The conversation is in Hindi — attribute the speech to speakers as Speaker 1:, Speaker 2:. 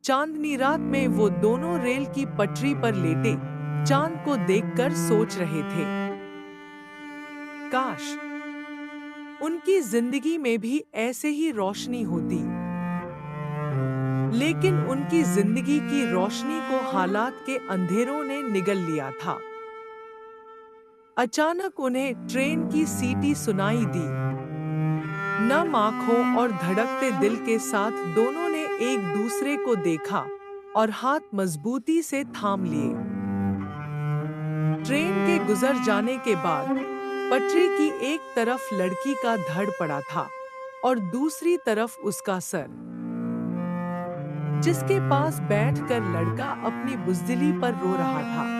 Speaker 1: चांदनी रात में वो दोनों रेल की पटरी पर लेटे चांद को देखकर सोच रहे थे। काश उनकी जिंदगी में भी ऐसे ही रोशनी होती। लेकिन उनकी जिंदगी की रोशनी को हालात के अंधेरों ने निगल लिया था। अचानक उन्हें ट्रेन की सीटी सुनाई दी। नम आंखों और धड़कते दिल के साथ दोनों ने एक दूसरे को देखा और हाथ मजबूती से थाम लिए। ट्रेन के गुजर जाने के बाद पटरी की एक तरफ लड़की का धड़ पड़ा था और दूसरी तरफ उसका सर, जिसके पास बैठकर लड़का अपनी बुज़दिली पर रो रहा था।